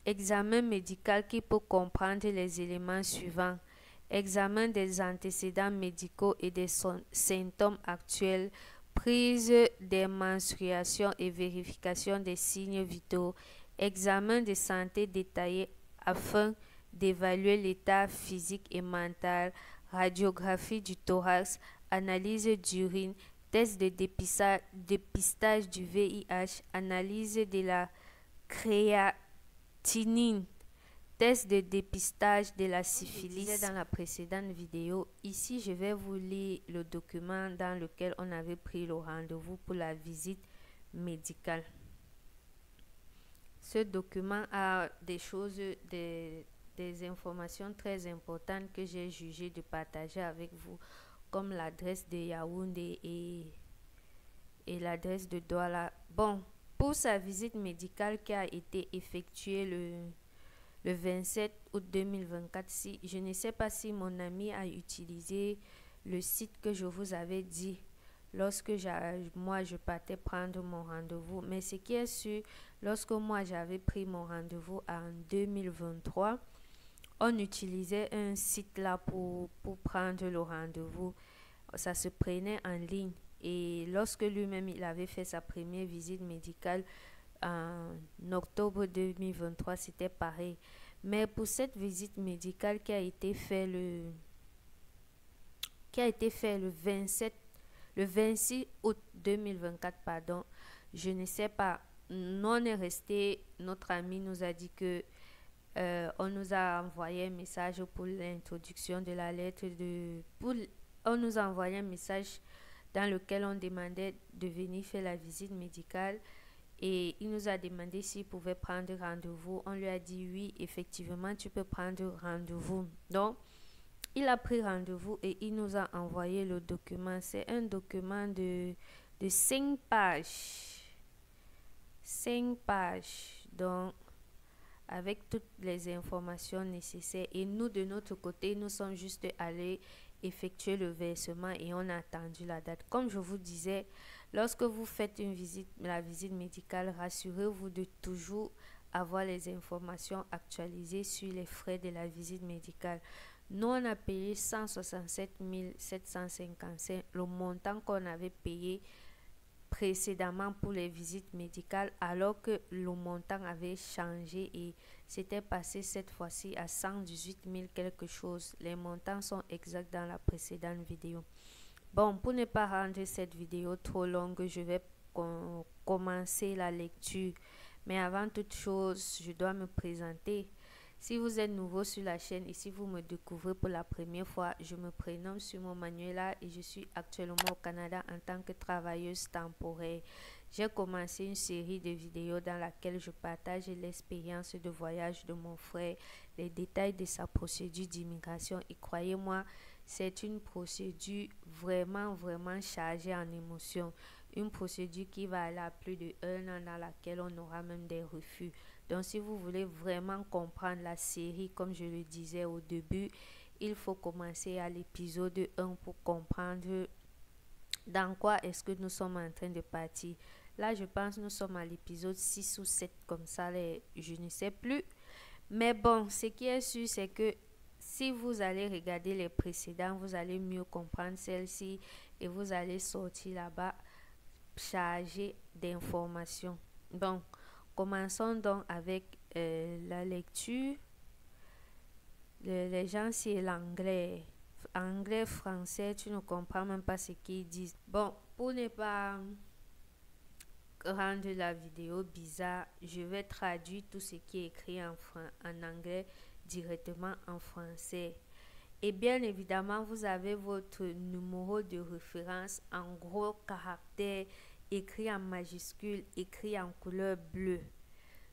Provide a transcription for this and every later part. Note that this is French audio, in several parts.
Examen médical qui peut comprendre les éléments suivants. Examen des antécédents médicaux et des symptômes actuels, prise des menstruations et vérification des signes vitaux, examen de santé détaillé afin d'évaluer l'état physique et mental, radiographie du thorax, analyse d'urine, test de dépistage du VIH, analyse de la créatinine, test de dépistage de la syphilis. Je disais dans la précédente vidéo, ici je vais vous lire le document dans lequel on avait pris le rendez-vous pour la visite médicale. Ce document a des choses, des informations très importantes que j'ai jugé de partager avec vous, comme l'adresse de Yaoundé et l'adresse de Douala. Bon, pour sa visite médicale qui a été effectuée le 27 août 2024, si je ne sais pas si mon ami a utilisé le site que je vous avais dit lorsque moi je partais prendre mon rendez-vous, mais ce qui est sûr, lorsque moi j'avais pris mon rendez-vous en 2023, on utilisait un site là pour prendre le rendez-vous. Ça se prenait en ligne, et lorsque lui-même il avait fait sa première visite médicale en octobre 2023, c'était pareil. Mais pour cette visite médicale qui a été faite le 26 août 2024, pardon, je ne sais pas, on est resté, notre ami nous a dit que on nous a envoyé un message pour l'introduction de la lettre on nous a envoyé un message dans lequel on demandait de venir faire la visite médicale, et il nous a demandé s'il pouvait prendre rendez-vous. On lui a dit oui, effectivement, tu peux prendre rendez-vous. Donc, il a pris rendez-vous et il nous a envoyé le document. C'est un document de 5 pages. 5 pages. Donc, avec toutes les informations nécessaires. Et nous, de notre côté, nous sommes juste allés effectuer le versement et on a attendu la date. Comme je vous disais, lorsque vous faites la visite médicale, rassurez-vous de toujours avoir les informations actualisées sur les frais de la visite médicale. Nous, on a payé 167 755, le montant qu'on avait payé précédemment pour les visites médicales, alors que le montant avait changé et c'était passé cette fois-ci à 118 000 quelque chose. Les montants sont exacts dans la précédente vidéo. Bon, pour ne pas rendre cette vidéo trop longue, je vais commencer la lecture. Mais avant toute chose, je dois me présenter. Si vous êtes nouveau sur la chaîne et si vous me découvrez pour la première fois, je me prénomme Sumo Manuela et je suis actuellement au Canada en tant que travailleuse temporaire. J'ai commencé une série de vidéos dans laquelle je partage l'expérience de voyage de mon frère, les détails de sa procédure d'immigration, et croyez-moi, c'est une procédure vraiment chargée en émotions. Une procédure qui va aller à plus de 1 an, dans laquelle on aura même des refus. Donc si vous voulez vraiment comprendre la série, comme je le disais au début, il faut commencer à l'épisode 1 pour comprendre dans quoi est-ce que nous sommes en train de partir. Là, je pense que nous sommes à l'épisode 6 ou 7, comme ça, je ne sais plus. Mais bon, ce qui est sûr, c'est que si vous allez regarder les précédents, vous allez mieux comprendre celle-ci et vous allez sortir là-bas chargé d'informations. Bon, commençons donc avec la lecture. Les gens, c'est l'anglais. Anglais, français, tu ne comprends même pas ce qu'ils disent. Bon, pour ne pas rendre la vidéo bizarre, je vais traduire tout ce qui est écrit en anglais directement en français. Et bien évidemment, vous avez votre numéro de référence en gros caractères, écrit en majuscule, écrit en couleur bleue.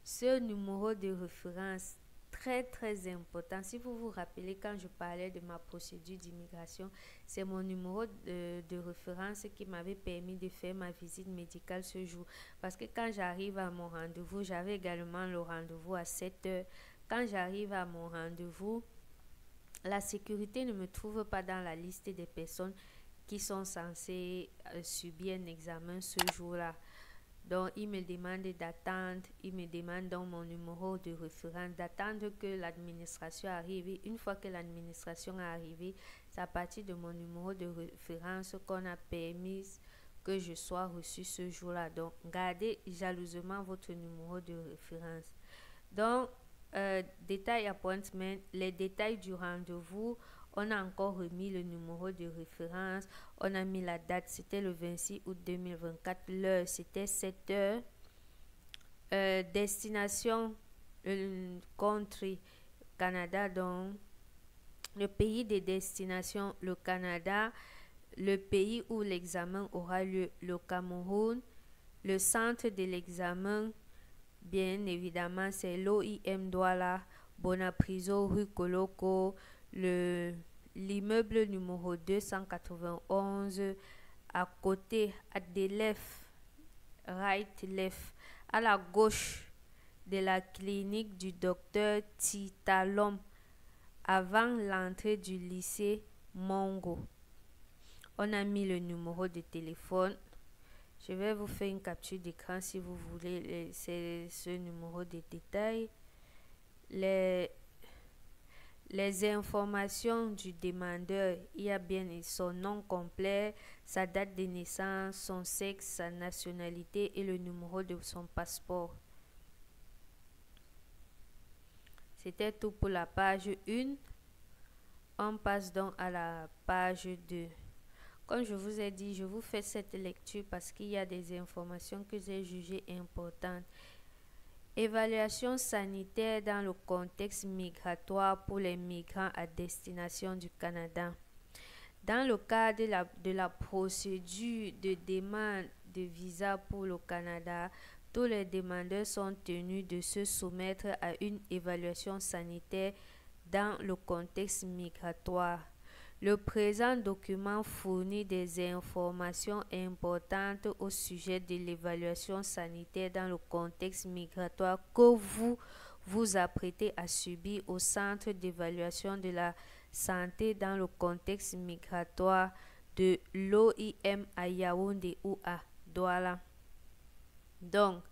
Ce numéro de référence, très important. Si vous vous rappelez, quand je parlais de ma procédure d'immigration, c'est mon numéro de référence qui m'avait permis de faire ma visite médicale ce jour. Parce que quand j'arrive à mon rendez-vous, j'avais également le rendez-vous à 7 heures. Quand j'arrive à mon rendez-vous, la sécurité ne me trouve pas dans la liste des personnes qui sont censées subir un examen ce jour-là. Donc, il me demande d'attendre, il me demande donc mon numéro de référence, d'attendre que l'administration arrive. Et une fois que l'administration est arrivée, c'est à partir de mon numéro de référence qu'on a permis que je sois reçu ce jour-là. Donc, gardez jalousement votre numéro de référence. Donc, détail appointment, les détails du rendez-vous. On a encore remis le numéro de référence. On a mis la date, c'était le 26 août 2024. L'heure, c'était 7 heures. Destination, country, Canada. Donc, le pays de destination, le Canada. Le pays où l'examen aura lieu, le Cameroun. Le centre de l'examen, bien évidemment, c'est l'OIM Douala, Bonapriso, rue Koloko, l'immeuble numéro 291, à côté, à the left, right left, à la gauche de la clinique du docteur Titalom, avant l'entrée du lycée Mongo. On a mis le numéro de téléphone. Je vais vous faire une capture d'écran si vous voulez. C'est ce numéro de détail. Les informations du demandeur, il y a bien son nom complet, sa date de naissance, son sexe, sa nationalité et le numéro de son passeport. C'était tout pour la page 1. On passe donc à la page 2. Comme je vous ai dit, je vous fais cette lecture parce qu'il y a des informations que j'ai jugées importantes. Évaluation sanitaire dans le contexte migratoire pour les migrants à destination du Canada. Dans le cadre de la procédure de demande de visa pour le Canada, tous les demandeurs sont tenus de se soumettre à une évaluation sanitaire dans le contexte migratoire. Le présent document fournit des informations importantes au sujet de l'évaluation sanitaire dans le contexte migratoire que vous vous apprêtez à subir au Centre d'évaluation de la santé dans le contexte migratoire de l'OIM à Yaoundé ou à Douala. Donc,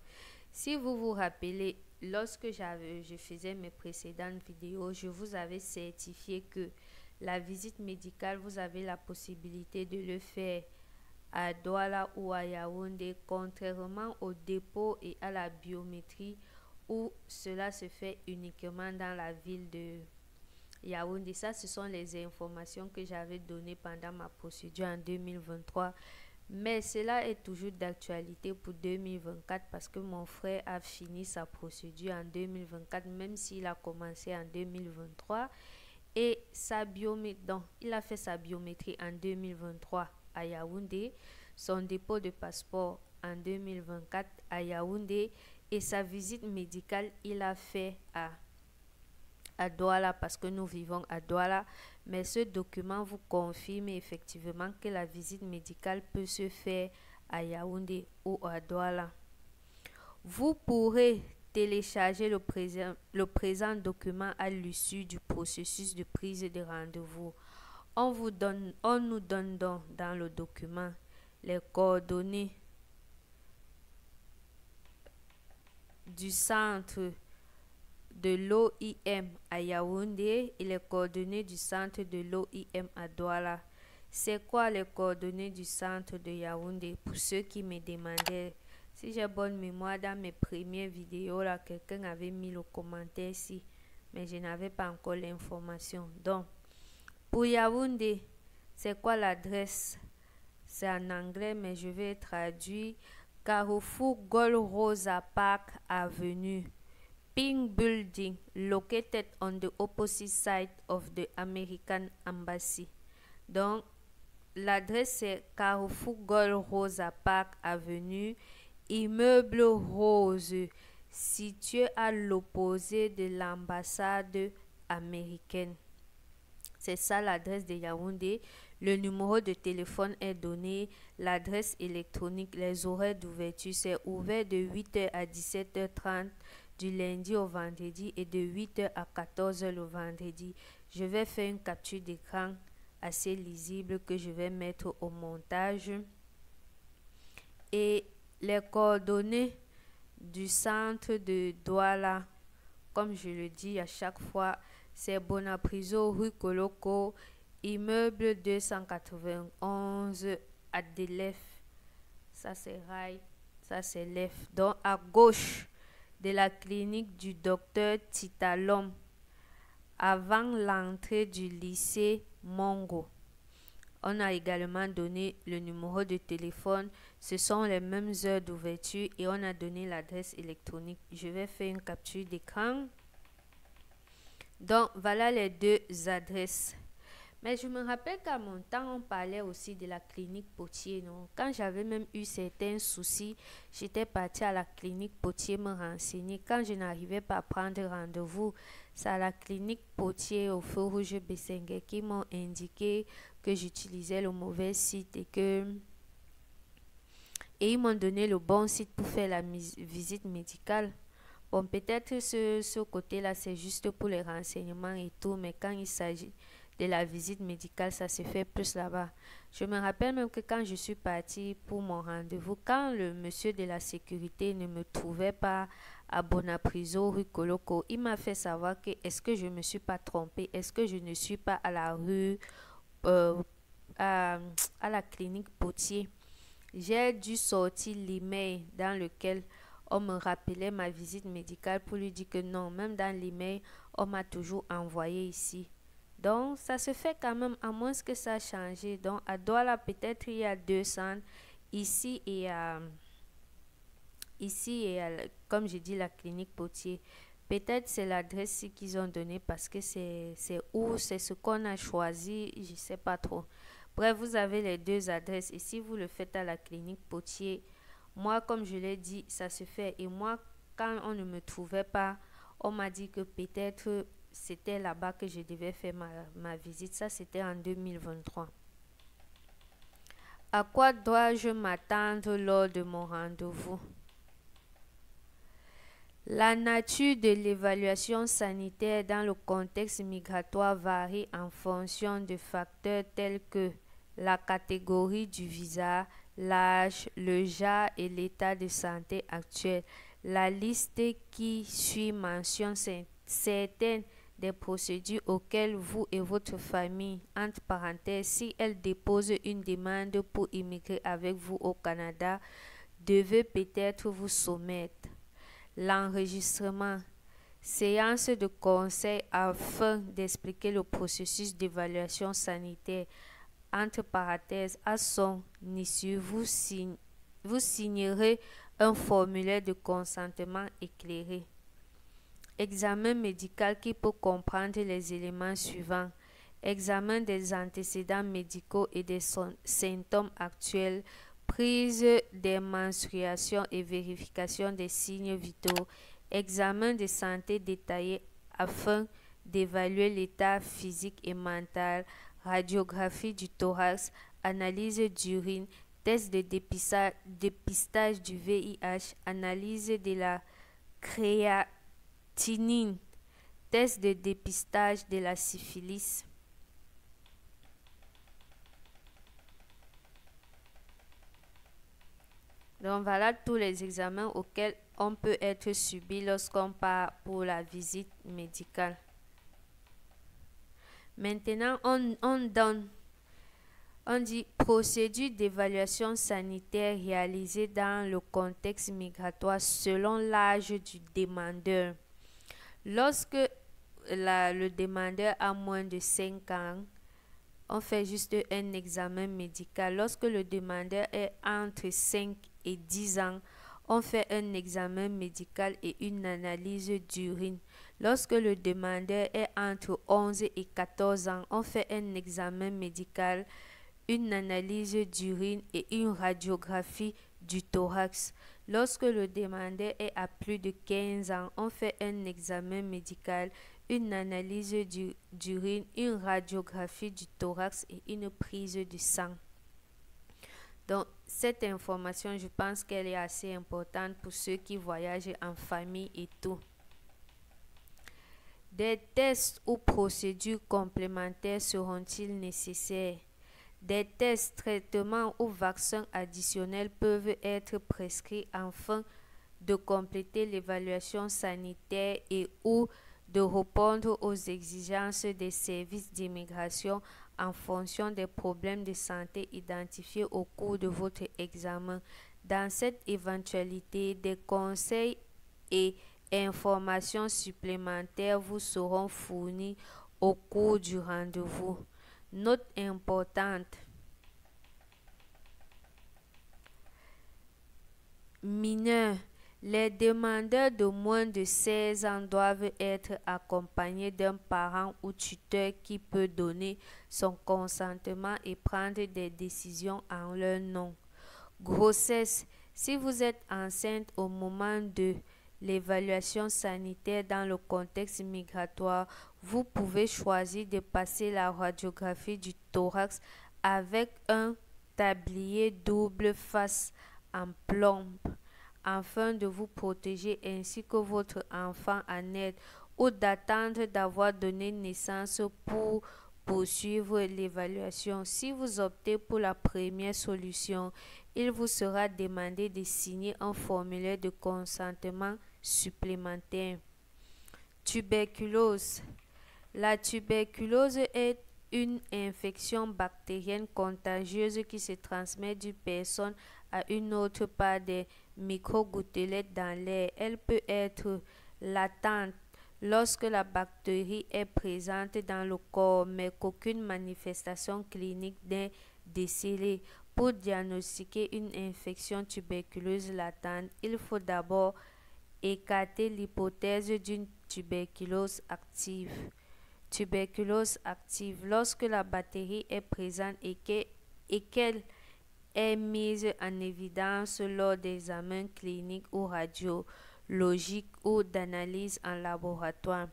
si vous vous rappelez, lorsque je faisais mes précédentes vidéos, je vous avais certifié que la visite médicale, vous avez la possibilité de le faire à Douala ou à Yaoundé, contrairement au dépôt et à la biométrie où cela se fait uniquement dans la ville de Yaoundé. Ça, ce sont les informations que j'avais données pendant ma procédure en 2023. Mais cela est toujours d'actualité pour 2024 parce que mon frère a fini sa procédure en 2024, même s'il a commencé en 2023. Et donc, il a fait sa biométrie en 2023 à Yaoundé, son dépôt de passeport en 2024 à Yaoundé et sa visite médicale, il a fait à Douala parce que nous vivons à Douala. Mais ce document vous confirme effectivement que la visite médicale peut se faire à Yaoundé ou à Douala. Vous pourrez télécharger le présent document à l'issue du processus de prise de rendez-vous. On nous donne donc dans le document les coordonnées du centre de l'OIM à Yaoundé et les coordonnées du centre de l'OIM à Douala. C'est quoi les coordonnées du centre de Yaoundé? Pour ceux qui me demandaient, si j'ai bonne mémoire, dans mes premières vidéos, là, quelqu'un avait mis le commentaire ici, mais je n'avais pas encore l'information. Donc, pour Yaoundé, c'est quoi l'adresse? C'est en anglais, mais je vais traduire. Carrefour Gold Rosa Park Avenue, Pink Building, located on the opposite side of the American Embassy. Donc, l'adresse c'est Carrefour Gold Rosa Park Avenue, immeuble rose, situé à l'opposé de l'ambassade américaine. C'est ça l'adresse de Yaoundé. Le numéro de téléphone est donné, l'adresse électronique, les horaires d'ouverture, c'est ouvert de 8h à 17h30 du lundi au vendredi et de 8h à 14h le vendredi. Je vais faire une capture d'écran assez lisible que je vais mettre au montage. Et Les coordonnées du centre de Douala, comme je le dis à chaque fois, c'est Bonapriso, rue Coloco, immeuble 291 à Delef. Ça c'est Rail, ça c'est Lef. Donc à gauche de la clinique du docteur Titalom, avant l'entrée du lycée Mongo. On a également donné le numéro de téléphone. Ce sont les mêmes heures d'ouverture et on a donné l'adresse électronique. Je vais faire une capture d'écran. Donc, voilà les deux adresses. Mais je me rappelle qu'à mon temps, on parlait aussi de la clinique Potier, non? Quand j'avais même eu certains soucis, j'étais partie à la clinique Potier me renseigner. Quand je n'arrivais pas à prendre rendez-vous, c'est à la clinique Potier au feu rouge Bessengue qui m'ont indiqué que j'utilisais le mauvais site et ils m'ont donné le bon site pour faire la visite médicale. Bon, peut-être ce côté-là, c'est juste pour les renseignements et tout, mais quand il s'agit de la visite médicale, ça se fait plus là-bas. Je me rappelle même que quand je suis partie pour mon rendez-vous, quand le monsieur de la sécurité ne me trouvait pas à Bonapriso, rue Coloco, il m'a fait savoir que est-ce que je ne me suis pas trompée, est-ce que je ne suis pas à la rue, euh, à, à la clinique Potier. J'ai dû sortir l'email dans lequel on me rappelait ma visite médicale pour lui dire que non, même dans l'email, on m'a toujours envoyé ici. Donc, ça se fait quand même, à moins que ça a changé. Donc, à Douala, peut-être il y a 200. Ici, comme je dis, la clinique Potier. Peut-être c'est l'adresse qu'ils ont donnée parce que c'est où, c'est ce qu'on a choisi, je ne sais pas trop. Bref, vous avez les deux adresses. Et si vous le faites à la clinique Potier, moi, comme je l'ai dit, ça se fait. Et moi, quand on ne me trouvait pas, on m'a dit que peut-être c'était là-bas que je devais faire ma visite. Ça, c'était en 2023. À quoi dois-je m'attendre lors de mon rendez-vous? La nature de l'évaluation sanitaire dans le contexte migratoire varie en fonction de facteurs tels que la catégorie du visa, l'âge, le genre et l'état de santé actuel. La liste qui suit mentionne certaines des procédures auxquelles vous et votre famille, entre parenthèses, si elle dépose une demande pour immigrer avec vous au Canada, devez peut-être vous soumettre. L'enregistrement, séance de conseil afin d'expliquer le processus d'évaluation sanitaire, entre parenthèses, à son issue, vous signerez un formulaire de consentement éclairé. Examen médical qui peut comprendre les éléments suivants. Examen des antécédents médicaux et des symptômes actuels, prise des menstruations et vérification des signes vitaux, examen de santé détaillé afin d'évaluer l'état physique et mental, radiographie du thorax, analyse d'urine, test de dépistage du VIH, analyse de la créatinine, test de dépistage de la syphilis. Donc voilà tous les examens auxquels on peut être subi lorsqu'on part pour la visite médicale. Maintenant, on dit procédure d'évaluation sanitaire réalisée dans le contexte migratoire selon l'âge du demandeur. Lorsque le demandeur a moins de 5 ans, on fait juste un examen médical. Lorsque le demandeur est entre 5 et 10 ans, on fait un examen médical et une analyse d'urine. Lorsque le demandeur est entre 11 et 14 ans, on fait un examen médical, une analyse d'urine et une radiographie du thorax. Lorsque le demandeur est à plus de 15 ans, on fait un examen médical, une analyse d'urine, une radiographie du thorax et une prise de sang. Donc, cette information, je pense qu'elle est assez importante pour ceux qui voyagent en famille et tout. Des tests ou procédures complémentaires seront-ils nécessaires? Des tests, traitements ou vaccins additionnels peuvent être prescrits afin de compléter l'évaluation sanitaire et ou de répondre aux exigences des services d'immigration en fonction des problèmes de santé identifiés au cours de votre examen. Dans cette éventualité, des conseils et informations supplémentaires vous seront fournis au cours du rendez-vous. Note importante: mineurs. Les demandeurs de moins de 16 ans doivent être accompagnés d'un parent ou tuteur qui peut donner son consentement et prendre des décisions en leur nom. Grossesse. Si vous êtes enceinte au moment de l'évaluation sanitaire dans le contexte migratoire, vous pouvez choisir de passer la radiographie du thorax avec un tablier double face en plomb afin de vous protéger ainsi que votre enfant à naître, ou d'attendre d'avoir donné naissance pour poursuivre l'évaluation. Si vous optez pour la première solution, il vous sera demandé de signer un formulaire de consentement supplémentaire. Tuberculose. La tuberculose est une infection bactérienne contagieuse qui se transmet d'une personne à une autre par des micro-gouttelettes dans l'air. Elle peut être latente lorsque la bactérie est présente dans le corps, mais qu'aucune manifestation clinique n'est décelée. Pour diagnostiquer une infection tuberculeuse latente, il faut d'abord écarter l'hypothèse d'une tuberculose active. Tuberculose active: lorsque la bactérie est présente et qu'elle est mise en évidence lors d'examens cliniques ou radiologiques ou d'analyses en laboratoire.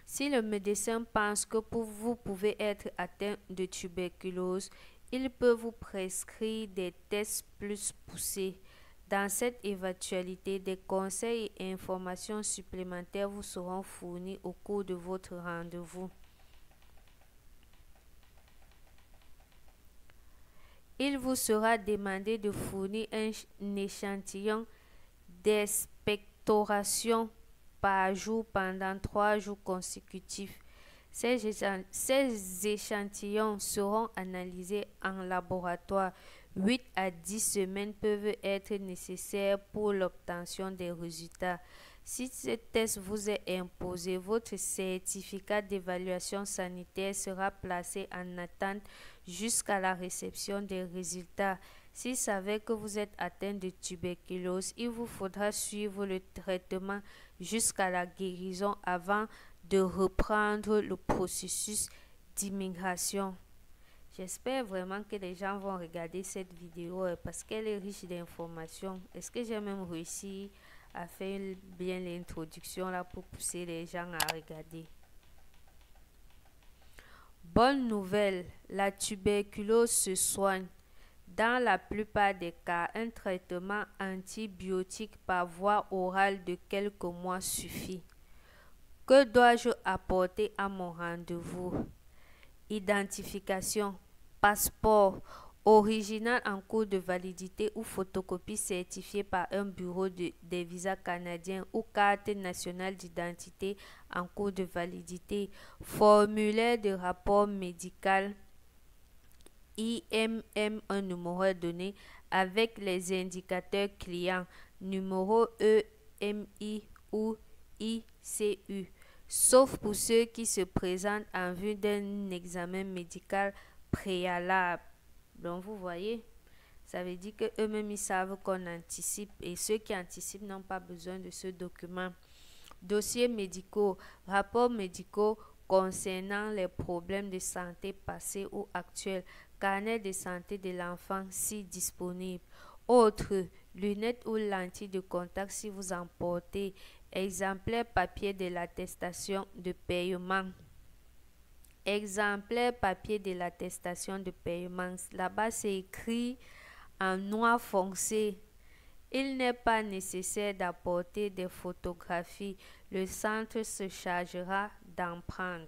Si le médecin pense que vous pouvez être atteint de tuberculose, il peut vous prescrire des tests plus poussés. Dans cette éventualité, des conseils et informations supplémentaires vous seront fournis au cours de votre rendez-vous. Il vous sera demandé de fournir un échantillon d'expectoration par jour pendant 3 jours consécutifs. Ces échantillons seront analysés en laboratoire. 8 à 10 semaines peuvent être nécessaires pour l'obtention des résultats. Si ce test vous est imposé, votre certificat d'évaluation sanitaire sera placé en attente jusqu'à la réception des résultats. S'il s'avère que vous êtes atteint de tuberculose, il vous faudra suivre le traitement jusqu'à la guérison avant de reprendre le processus d'immigration. J'espère vraiment que les gens vont regarder cette vidéo parce qu'elle est riche d'informations. Est-ce que j'ai même réussi à faire bien l'introduction là pour pousser les gens à regarder? Bonne nouvelle, la tuberculose se soigne. Dans la plupart des cas, un traitement antibiotique par voie orale de quelques mois suffit. Que dois-je apporter à mon rendez-vous? Identification, passeport, original en cours de validité ou photocopie certifiée par un bureau des visas canadiens ou carte nationale d'identité en cours de validité, formulaire de rapport médical, IMM, un numéro donné avec les indicateurs clients, numéro EMI ou ICU, sauf pour ceux qui se présentent en vue d'un examen médical préalable. Donc vous voyez, ça veut dire qu'eux-mêmes ils savent qu'on anticipe et ceux qui anticipent n'ont pas besoin de ce document. Dossiers médicaux, rapports médicaux concernant les problèmes de santé passés ou actuels, carnet de santé de l'enfant si disponible. Autres, lunettes ou lentilles de contact si vous en portez, exemplaire papier de l'attestation de paiement. Exemplaire papier de l'attestation de paiement. Là-bas, c'est écrit en noir foncé. Il n'est pas nécessaire d'apporter des photographies. Le centre se chargera d'en prendre.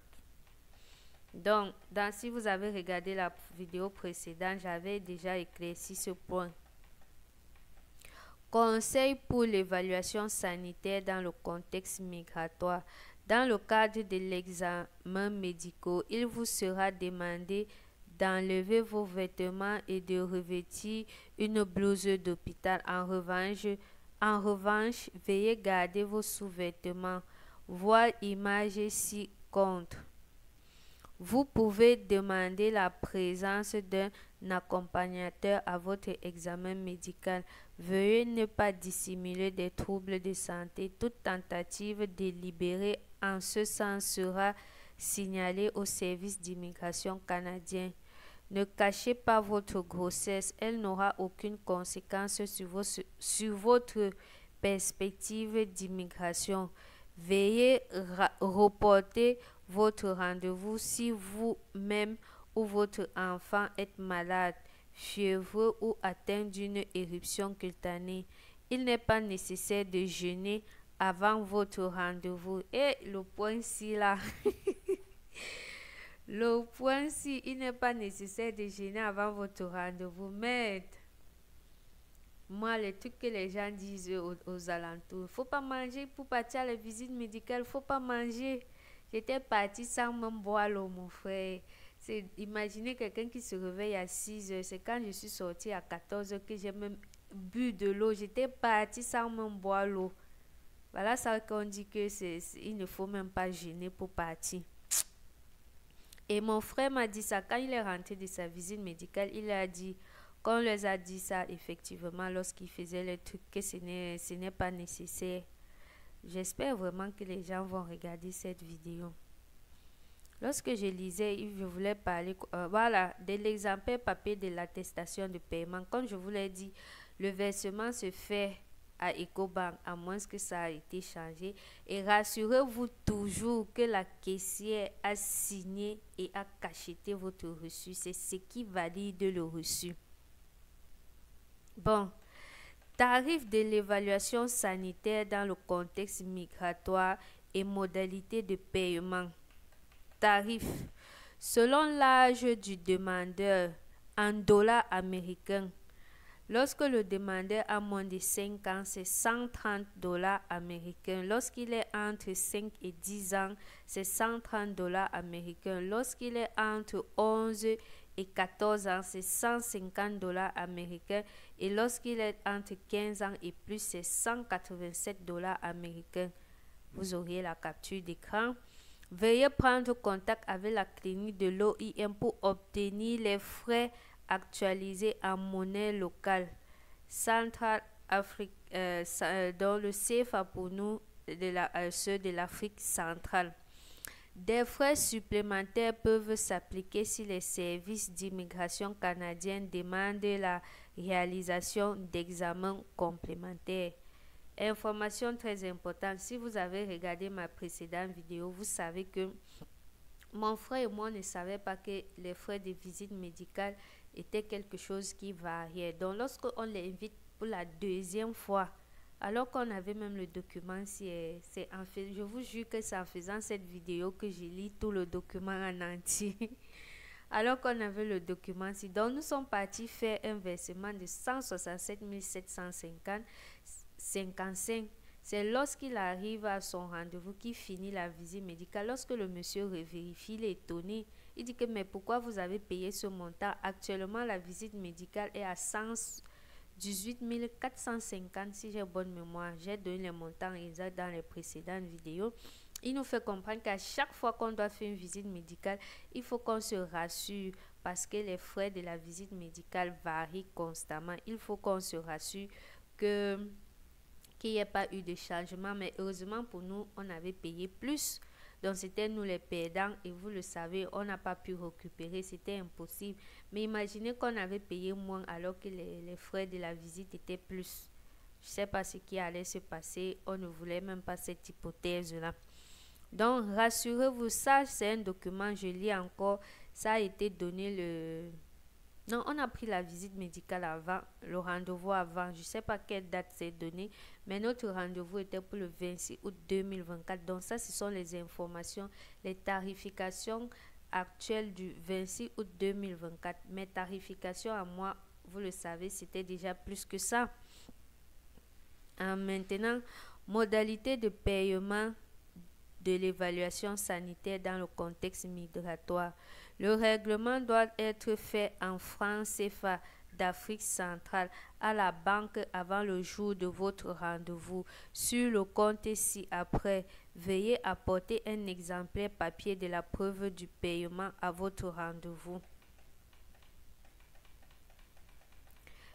Donc, si vous avez regardé la vidéo précédente, j'avais déjà éclairci ce point. Conseil pour l'évaluation sanitaire dans le contexte migratoire. Dans le cadre de l'examen médical, il vous sera demandé d'enlever vos vêtements et de revêtir une blouse d'hôpital. En revanche, veuillez garder vos sous-vêtements. Voir image ci-contre. Vous pouvez demander la présence d'un accompagnateur à votre examen médical. Veuillez ne pas dissimuler des troubles de santé. Toute tentative délibérée en ce sens sera signalée au service d'immigration canadien. Ne cachez pas votre grossesse, elle n'aura aucune conséquence sur votre perspective d'immigration. Veuillez reporter votre rendez-vous si vous-même ou votre enfant est malade, fiévreux ou atteint d'une éruption cutanée. Il n'est pas nécessaire de jeûner avant votre rendez-vous. Et le point ci là. Le point ci, il n'est pas nécessaire de jeûner avant votre rendez-vous. Mais moi, les trucs que les gens disent aux alentours, faut pas manger pour partir à la visite médicale, faut pas manger. J'étais partie sans même boire l'eau, mon frère. Imaginez quelqu'un qui se réveille à 6 heures. C'est quand je suis sortie à 14 heures que j'ai même bu de l'eau. J'étais partie sans même boire l'eau. Voilà ça qu'on dit que il ne faut même pas jeûner pour partir. Et mon frère m'a dit ça quand il est rentré de sa visite médicale. Il a dit, qu'on les a dit ça effectivement lorsqu'il faisait le truc, que ce n'est pas nécessaire. J'espère vraiment que les gens vont regarder cette vidéo. Lorsque je lisais, je voulais parler voilà, de l'exemplaire papier de l'attestation de paiement. Comme je vous l'ai dit, le versement se fait à Ecobank, à moins que ça a été changé. Et rassurez-vous toujours que la caissière a signé et a cacheté votre reçu. C'est ce qui valide le reçu. Bon, tarif de l'évaluation sanitaire dans le contexte migratoire et modalités de paiement. Tarif. Selon l'âge du demandeur, en dollars américains. Lorsque le demandeur a moins de 5 ans, c'est 130 dollars américains. Lorsqu'il est entre 5 et 10 ans, c'est 130 dollars américains. Lorsqu'il est entre 11 et 14 ans, c'est 150 dollars américains. Et lorsqu'il est entre 15 ans et plus, c'est 187 dollars américains. Vous auriez la capture d'écran. Veuillez prendre contact avec la clinique de l'OIM pour obtenir les frais actualisés en monnaie locale. Central Afrique, dans le CFA pour nous, ceux de l'Afrique centrale. Des frais supplémentaires peuvent s'appliquer si les services d'immigration canadiens demandent la réalisation d'examens complémentaires. Information très importante, si vous avez regardé ma précédente vidéo, vous savez que mon frère et moi ne savaient pas que les frais de visite médicale étaient quelque chose qui variait. Donc lorsqu'on l'invite pour la deuxième fois, alors qu'on avait même le document, je vous jure que c'est en faisant cette vidéo que j'ai lu tout le document en entier. Alors qu'on avait le document, donc nous sommes partis faire un versement de 167 755. C'est lorsqu'il arrive à son rendez-vous qu'il finit la visite médicale. Lorsque le monsieur revérifie, il est étonné. Il dit que mais pourquoi vous avez payé ce montant? Actuellement, la visite médicale est à 118 450 si j'ai bonne mémoire. J'ai donné les montants exacts dans les précédentes vidéos. Il nous fait comprendre qu'à chaque fois qu'on doit faire une visite médicale, il faut qu'on se rassure parce que les frais de la visite médicale varient constamment. Il faut qu'on se rassure qu'il n'y ait pas eu de changement. Mais heureusement pour nous, on avait payé plus. Donc c'était nous les perdants et vous le savez, on n'a pas pu récupérer, c'était impossible. Mais imaginez qu'on avait payé moins alors que les frais de la visite étaient plus. Je ne sais pas ce qui allait se passer, on ne voulait même pas cette hypothèse-là. Donc rassurez-vous, ça c'est un document, je lis encore, ça a été donné Non, on a pris la visite médicale avant, le rendez-vous avant, je ne sais pas quelle date c'est donné, mais notre rendez-vous était pour le 26 août 2024. Donc ça, ce sont les informations, les tarifications actuelle du 26 août 2024. Mes tarifications à moi, vous le savez, c'était déjà plus que ça. Maintenant, modalité de paiement de l'évaluation sanitaire dans le contexte migratoire. Le règlement doit être fait en francs CFA d'Afrique centrale à la banque avant le jour de votre rendez-vous. Sur le compte ci-après, veuillez apporter un exemplaire papier de la preuve du paiement à votre rendez-vous.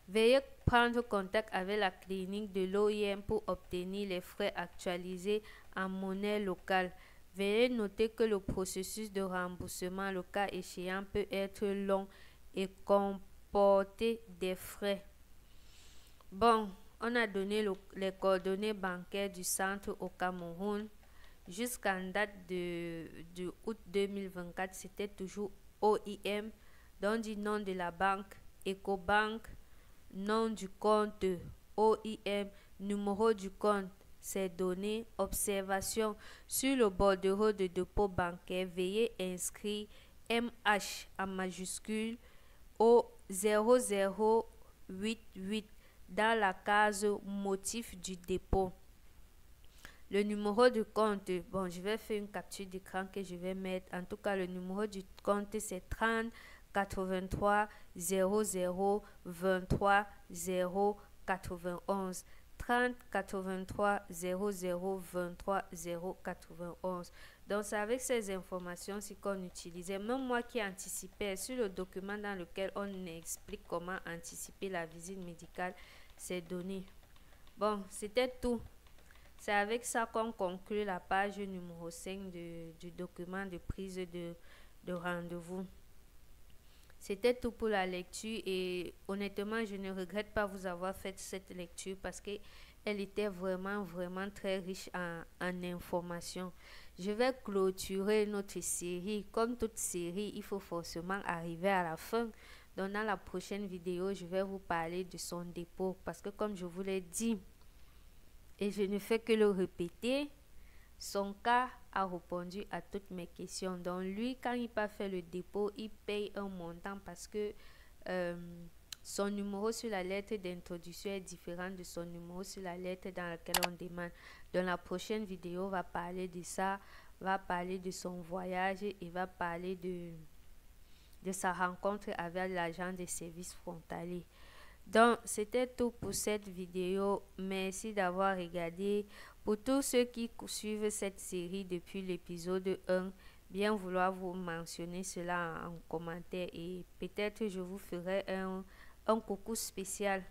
Veuillez prendre contact avec la clinique de l'OIM pour obtenir les frais actualisés en monnaie locale. Veuillez noter que le processus de remboursement, le cas échéant, peut être long et comporter des frais. Bon, on a donné les coordonnées bancaires du centre au Cameroun. Jusqu'en date de août 2024, c'était toujours OIM, donc du nom de la banque, Ecobank, nom du compte OIM, numéro du compte, ces données, observation sur le bordereau de dépôt bancaire, veuillez inscrire MH en majuscule au 0088 dans la case motif du dépôt. Le numéro du compte, bon, je vais faire une capture d'écran que je vais mettre. En tout cas, le numéro du compte, c'est 30 83 00 23 0 91. 30 83 00 23 0 91. Donc, c'est avec ces informations qu'on utilisait. Même moi qui anticipais sur le document dans lequel on explique comment anticiper la visite médicale, ces données. Bon, c'était tout. C'est avec ça qu'on conclut la page numéro 5 du document de prise de rendez-vous. C'était tout pour la lecture et honnêtement, je ne regrette pas vous avoir fait cette lecture parce qu'elle était vraiment très riche en informations. Je vais clôturer notre série. Comme toute série, il faut forcément arriver à la fin. Donc dans la prochaine vidéo, je vais vous parler de son dépôt parce que comme je vous l'ai dit, et je ne fais que le répéter, son cas a répondu à toutes mes questions. Donc lui, quand il va faire le dépôt, il paye un montant parce que son numéro sur la lettre d'introduction est différent de son numéro sur la lettre dans laquelle on demande. Dans la prochaine vidéo, on va parler de ça, va parler de son voyage et va parler de sa rencontre avec l'agent des services frontaliers. Donc, c'était tout pour cette vidéo. Merci d'avoir regardé. Pour tous ceux qui suivent cette série depuis l'épisode 1, bien vouloir vous mentionner cela en commentaire et peut-être je vous ferai un coucou spécial.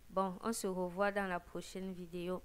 Bon, on se revoit dans la prochaine vidéo.